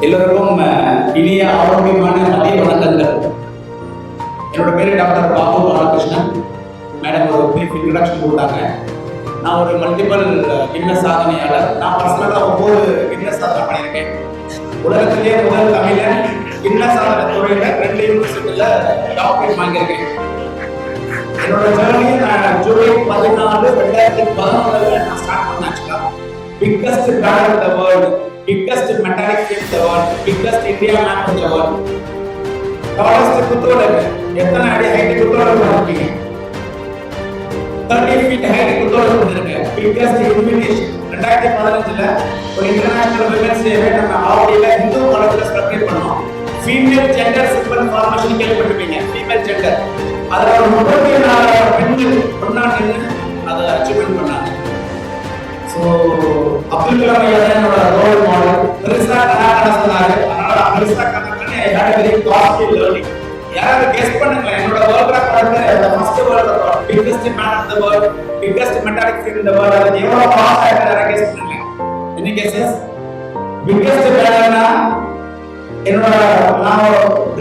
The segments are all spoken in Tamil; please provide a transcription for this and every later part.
எல்லோருக்கும் இனிய ஆரோக்கியமான மதிய வணக்கங்கள். என்னோட பேரு டாக்டர் பாபு பாலகிருஷ்ணன். மேடம் ஒரு பிரீஃப் இன்ட்ரடக்ஷன் கொடுத்தாங்க. நான் ஒரு மல்டிபிள் கின்னஸ் சாதனையாளர். நான் பர்சனலாக 9 கின்னஸ் சாதனை பண்ணியிருக்கேன். உலகத்திலேயே முதல் தமிழன் கின்னஸ் சாதனை துறையில 2 யூனிவர்சிட்டியில டாக்டரேட் வாங்கியிருக்கேன். என்னோட ஜேர்னி நான் ஜூலை 14, 2011 நான் ஸ்டார்ட் பண்ணேன். Biggest brand in the world, biggest metallic in the world, biggest India map in the world. tallest குத்தோட எத்தனை அடி ஹைட் குத்தோட போறீங்க? 30 feet height குத்தோட போறீங்க. biggest illumination 2015ல ஒரு இன்டர்நேஷனல் விமென்ஸ் டே நம்ம ஆவடியில இந்து காலேஜ்ல செலிப்ரேட் பண்ணோம். ஃபீமேல் ஜெண்டர் சிம்பிள் ஃபார்மேஷன் கேள்விப்பட்டிருப்பீங்க. ஃபீமேல் ஜெண்டர் அதுல ஒரு 34 பெண்கள் ஒண்ணா நின்னு அதை அச்சீவ்மென்ட் பண்ணாங்க. ஸோ அப்துல் கலாம் ஐயா என்னோட ரோல் மாடல். பெருசா கணக்கு சொன்னாரு, அதனால பெருசா கணக்குன்னு வெரி காஸ்ட்லி லேர்னிங். யாராவது கெஸ் பண்ணுங்களேன், என்னோட world record first world record biggest man of the world, biggest metallic field in the world, அது எவ்வளவு பாஸ் ஆயிட்டாரு கெஸ் பண்ணுங்க. என்ன கெஸஸ்? பிக்கஸ்ட் மேன்னா என்னோட நான்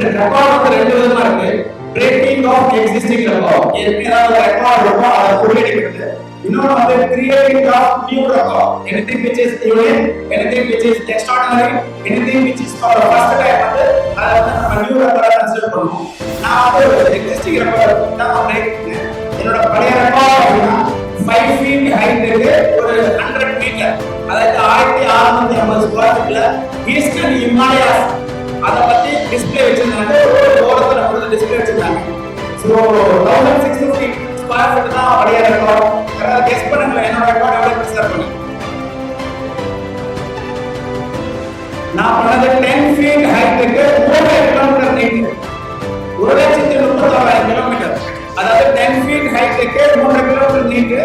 ரெக்கார்ட் வந்து 2 விதமா இருக்கு. பிரேக்கிங் ஆஃப் எக்ஸிஸ்டிங் ரெக்கார்ட், ஏற்கனவே ரெக்கார்ட் இருக்கும் அதை புரியடிக்கிறது. இன்னொரு வந்து creating of new record, anything which is unique, anything which is extraordinary, anything which is for the first time வந்து அதை வந்து நம்ம நியூ ரெக்கார்டா கன்சிடர் பண்ணுவோம். நான் வந்து எக்ஸிஸ்டிங் ரெக்கார்ட் தான் பிரேக் பண்ணேன். என்னோட பழைய ரெக்கார்ட் அப்படின்னா 5 feet ஹைட் இருக்கு, ஒரு 100 மீட்டர், அதாவது 1650 ஸ்கொயர் ஃபீட்ல ஈஸ்டர்ன் ஹிமாலயாஸ் அதை பத்தி டிஸ்ப்ளே வச்சிருந்தாங்க. ஒரு ஓரத்துல நம்ம டிஸ்ப்ளே வச்சிருந்தாங்க. ஸோ 1650 ஸ்கொயர் ஃபீட் தான் பழைய ரெக்கார்ட். கெஸ் பண்ணுங்க என்னோட ரெக்கார்ட் எவ்வளவு பெருசா இருக்கும். நான் பண்ணது 10 feet ஹைட்க்கு 3 கிலோமீட்டர் நீட், 1,36,000 கிலோமீட்டர். அதாவது 10 feet ஹைட்க்கு 3 கிலோமீட்டர் நீட்,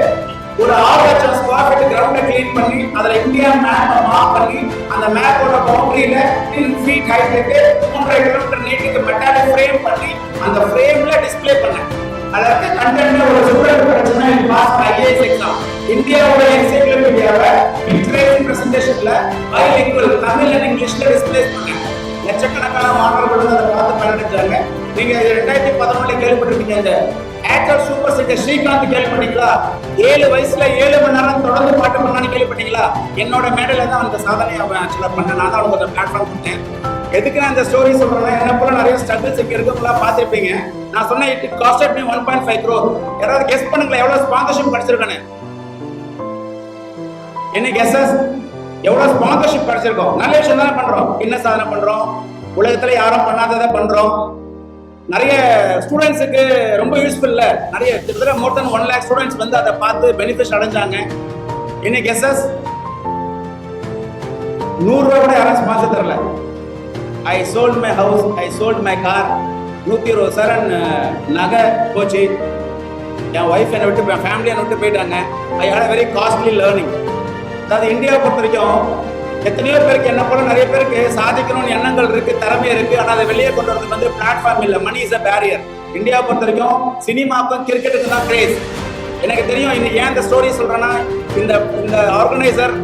ஒரு 6,00,000 ஸ்கொயர் ஃபீட் கிரவுண்ட க்ளீன் பண்ணி அதுல இந்தியா மேப்பை மார்க் பண்ணி அந்த மேப்போட பவுண்டரியில 10 feet ஹைட்க்கு 3 கிலோமீட்டர் நீட்டுக்கு மெட்டாலிக் ஃப்ரேம் பண்ணி அந்த ஃப்ரேம்ல டிஸ்ப்ளே பண்ணேன். அதாவது கண்டென்ட்ல ஒரு ஸ்டூடண்ட் படிச்சனா இது பாஸ் ஐஏஎஸ் எக்ஸாம். இந்தியாவோட என்சைக்ளோபீடியாவை பிக்சரைசிங் பிரசன்டேஷன்ல பைலிங்குவல் தமிழ் அண்ட் இங்கிலீஷ்ல டிஸ்ப்ளே பண்ணேன். லட்சக்கணக்கான மாணவர்கள் அதை பார்த்து பயனடைஞ்சாங்க. நீங்க 2011 கேள்விப்பட்டிருக்கீங்க, இந்த ஆக்டர் சூப்பர் சிங்கர் ஸ்ரீகாந்த் கேள்விப்பட்டீங்களா? 7 வயசுல 7 மணி நேரம் தொடர்ந்து பாட்டு பண்ணான்னு கேள்விப்பட்டீங்களா? என்னோட மேடையில தான் அந்த சாதனையை அவன் ஆக்சுவலா பண்ணேன். நான் தான் அவனுக்கு அந்த பிளாட்ஃபார்ம் கொடுத்தேன். எதுக்கு நான் இந்த ஸ்டோரி சொல்றேன்னா, என்ன போல நிறைய ஸ்ட்ரகிள்ஸ் இங்க இருக்கவங்களா பார்த்திருப்பீங்க. நான் சொன்னேன் இட் காஸ்டட் மீ 1.5 crore. யாராவது கெஸ் பண்ணுங்களேன் எவ்வளவு ஸ்பான்சர்ஷிப் கிடைச்சிருக்கானே? என்ன கெஸஸ்? எவ்வளவு ஸ்பான்சர்ஷிப் கிடைச்சிருக்கோம்? நல்ல விஷயம் தானே பண்றோம், என்ன சாதனை பண்றோம், உலகத்துல யாரும் பண்ணாததை பண்றோம். நிறைய ஸ்டூடெண்ட்ஸுக்கு ரொம்ப யூஸ்ஃபுல் இல்ல, நிறைய கிட்டத்தட்ட மோர் தென் 1 lakh ஸ்டூடெண்ட்ஸ் வந்து அதை பார்த்து பெனிஃபிட் அடைஞ்சாங்க. என்ன கெஸஸ்? 100 ரூபாய் கூட யாரும் ஸ்பான்சர் தரல. I sold my house, I sold my car, 120 சரண் நகை போச்சு. என் ஒய்ஃப் என்னை விட்டு, என் ஃபேமிலி என்னை விட்டு போயிட்டாங்க. ஐ ஹேட் வெரி காஸ்ட்லி லேர்னிங். அதாவது இந்தியாவை பொறுத்த வரைக்கும் எத்தனையோ பேருக்கு என்ன போல நிறைய பேருக்கு சாதிக்கணும்னு எண்ணங்கள் இருக்கு, திறமை இருக்கு, ஆனால் அதை வெளியே கொண்டு வரதுக்கு வந்து பிளாட்ஃபார்ம் இல்லை. Money is a barrier. இந்தியாவை பொறுத்த வரைக்கும் சினிமாவுக்கும் கிரிக்கெட்டுக்கு தான் கிரேஸ். எனக்கு தெரியும். இன்னைக்கு ஏன் இந்த ஸ்டோரி சொல்றேன்னா, இந்த ஆர்கனைசர்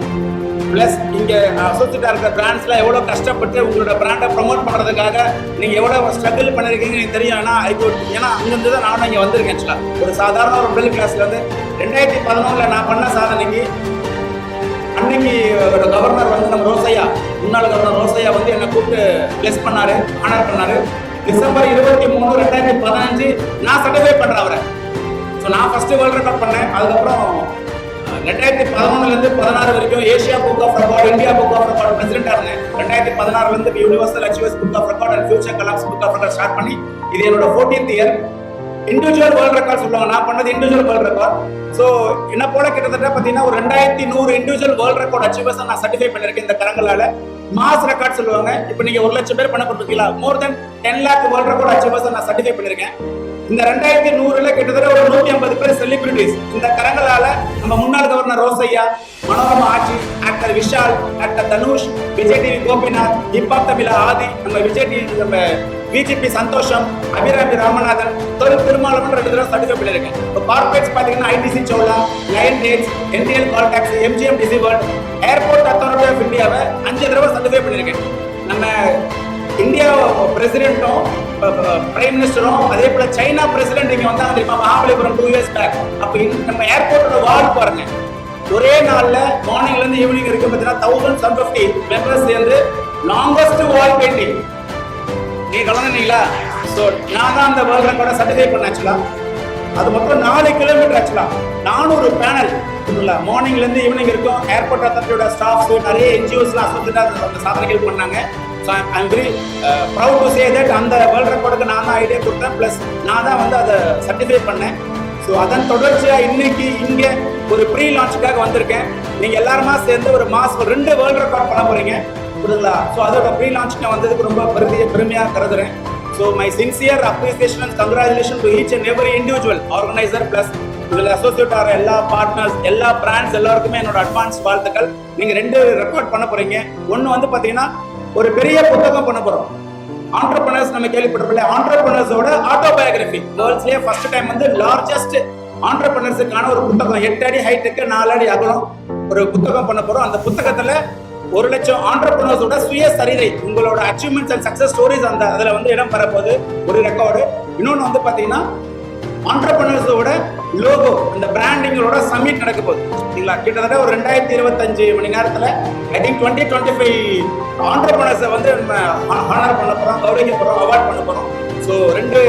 பிளஸ் இங்க அசோசியேட்டா இருக்கிற பிராண்ட்ஸ்லாம் எவ்வளவு கஷ்டப்பட்டு உங்களோட பிராண்டை ப்ரமோட் பண்றதுக்காக நீங்க எவ்வளவு ஸ்ட்ரகிள் பண்ணிருக்கீங்க எனக்கு தெரியும். ஏன்னா அங்கிருந்து தான் நானும் இங்க வந்திருக்கேன். ஆக்சுவலா ஒரு சாதாரண ஒரு மிடில் கிளாஸ்ல இருந்து 2011ல நான் பண்ண சாதனைக்கு அன்னைக்கு ஒரு கவர்னர் வந்து நம்ம ரோசையா, முன்னாள் கவர்னர் ரோசையா வந்து என்னை கூப்பிட்டு பிளஸ் பண்ணாரு, ஆனர் பண்ணாரு. டிசம்பர் 23, 2015 நான் சர்டிஃபை பண்றேன் அவரை. ஸோ நான் ஃபர்ஸ்ட் வேர்ல்ட் ரெக்கார்ட் பண்ணேன். அதுக்கப்புறம் 2011லேருந்து 16 வரைக்கும் Asia book of record, India book of record பிரசிடென்டா இருந்தேன். 2016லேருந்து universal achievers book of record and future Kalam's book of record start பண்ணி இது என்னோட 14th year. Individual world record சொல்லுவாங்க, நான் பண்ணது இண்டிவிஜுவல் வேர்ல்ட் ரெக்கார்ட். ஸோ என்ன போல கிட்டத்தட்ட பார்த்தீங்கன்னா ஒரு 2100 இண்டிவிஜுவல் வேர்ல்ட் ரெக்கார்ட் அச்சீவர்ஸ் நான் சர்டிஃபை பண்ணிருக்கேன் இந்த கரங்களால. மாஸ் ரெக்கார்ட் சொல்லுவாங்க. இப்போ நீங்க 1 லட்சம் பேர் பண்ண கொடுத்தீங்களா, மோர் தென் 10 lakh வேர்ல்ட் ரெக்கார்ட் அச்சீவர்ஸ் நான் சர்டிஃபை பண்ணிருக்கேன். இந்த 2100ல கிட்டத்தட்ட ஒரு 150 பேர் செலிபிரிட்டிஸ் இந்த கரங்களால. நம்ம முன்னாள் governor Rosaiah, Manorama Aachi, actor Vishal, actor Dhanush, Vijay TV Gopinath, hip hop Tamizha Aadhi, நம்ம விஜய் டிவி, நம்ம பிஜேபி சந்தோஷம், அபிராமி ராமநாதன், திருமாவளவன் 2 தடவை சர்டிஃபை பண்ணிருக்கேன். இப்போ கார்பரேட்ஸ் பாத்தீங்கன்னா ஐடிசி சோலா, Lion Dates, NTL call taxi, MGM Dizzee World, airport authority of இந்தியாவை 5 தடவை சர்டிஃபை பண்ணிருக்கேன். நம்ம இந்தியா பிரசிடென்ட்டும் பிரைம் மினிஸ்டரும் அதே போல சைனா பிரசிடென்ட் இங்க வந்தாங்க தெரியுமா மகாபலிபுரம் 2 years பேக். அப்ப நம்ம ஏர்போர்ட்டோட வால் பாருங்க, ஒரே நாள்ல மார்னிங்ல இருந்து ஈவினிங் வரைக்கும் பார்த்தீங்கன்னா 1750 மெம்பர்ஸ் சேர்ந்து லாங்கஸ்ட் வால் பெயிண்டிங். நீங்க கலந்துனீங்களா? ஸோ நான் தான் அந்த வேர்ல்ட் ரெக்கார்டை சர்டிஃபை பண்ண ஆக்சுவலா. அது மொத்தம் 4 கிலோமீட்டர் ஆக்சுவலா. 400 பேனல் மார்னிங்ல இருந்து ஈவினிங் இருக்கும். ஏர்போர்ட் அத்தாரிட்டியோட ஸ்டாஃப்ஸ் நிறைய என்ஜிஓஸ்லாம் அசோசியேட்டா அந்த சாதனைகள் பண்ணாங்க. So I am very proud to say that அந்த வேர்ல்ட் ரெக்கார்டுக்கு நான் தான் ஐடியா கொடுத்தேன், ப்ளஸ் நான் தான் வந்து அதை சர்டிஃபை பண்ணேன். ஸோ அதன் தொடர்ச்சியா இன்னைக்கு இங்க ஒரு ப்ரீ லான்ச்சுக்காக வந்திருக்கேன். நீங்க எல்லாருமா சேர்ந்து ஒரு மாசம் 2 வேர்ல்ட் ரெக்கார்ட் பண்ண போறீங்க, புரியுதுங்களா? ஸோ அதோட ப்ரீ லான்ச்சுக்கு வந்ததுக்கு ரொம்ப பெருமையா கருதுறேன். So my sincere appreciation and congratulation to each and every individual organiser plus இதில் அசோசியேட் ஆகிற எல்லா பார்ட்னர்ஸ், எல்லா பிராண்ட்ஸ் எல்லாருக்குமே என்னோட அட்வான்ஸ் வாழ்த்துக்கள். நீங்க 2 ரெக்கார்ட் பண்ண போறீங்க. ஒன்னு வந்து பாத்தீங்கன்னா ஒரு பெரிய புத்தகம் பண்ண போறோம். ஆண்டர்பிரனர்ஸ் நம்ம கேள்விப்பட்டிருப்போம், ஆண்டர்பிரனர்ஸோட ஆட்டோபயோகிராஃபி வேர்ல்ட்ஸ்லயே ஃபர்ஸ்ட் டைம் வந்து லார்ஜஸ்ட் ஆண்டர்பிரனர்ஸுக்கான ஒரு புத்தகம் 8 அடி ஹைட்டுக்கு 4 அடி அகலம் ஒரு புத்தகம் பண்ண போறோம். அந்த புத்தகத்துல 1 லட்சம் ஆண்டர்பிரனர்ஸோட சுயசரிதை, உங்களோட அச்சீவ்மெண்ட்ஸ் அண்ட் சக்சஸ் ஸ்டோரிஸ் அந்த அதுல வந்து இடம் பெற போகுது ஒரு ரெக்கார்டு. இன்னொன்னு வந்து பாத்தீங்கன்னா ஆண்டர்பிரனர்ஸோட லோகோ, இந்த பிராண்டிங்களோட சம்மிட் நடக்க போகுது. சரிங்களா? கிட்டத்தட்ட ஒரு 2025 மணி நேரத்துல ஐ திங்க் 20-25 ஆண்டர்பிரனர்ஸை வந்து நம்ம ஹானர் பண்ண போறோம், கௌரவிக்க போறோம், அவார்ட் பண்ண போறோம். ஸோ 2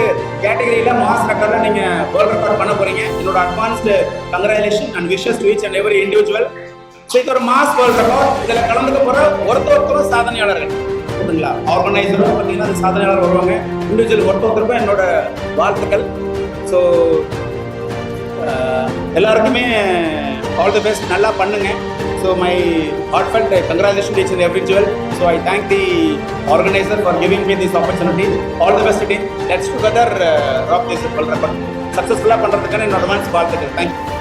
கேட்டகரியில மாஸ் ரெக்கார்ட்ல நீங்க வேர்ல்ட் ரெக்கார்ட் பண்ண போறீங்க. என்னோட advanced congratulation and wishes to each and every individual. So இது ஒரு மாஸ் வேர்ல்ட் ரெக்கார்ட். இதில் கலந்துக்க போற ஒருத்தரும் சாதனையாளர்கள், புரியுதுங்களா? ஆர்கனைசரும் பார்த்தீங்கன்னா அது சாதனையாளர் வருவாங்க. இண்டிவிஜுவல் ஒருத்தருக்கும் என்னோட வாழ்த்துக்கள். ஸோ எல்லாருக்குமே ஆல் தி பெஸ்ட், நல்லா பண்ணுங்க. So my heartfelt congratulations to each and every individual. So I thank the organizer for giving me this opportunity. All the best team. Let's together rock this world record. Successful பண்றதுக்கான என்னோட அட்வான்ஸ் வாழ்த்துக்கள். Thank you.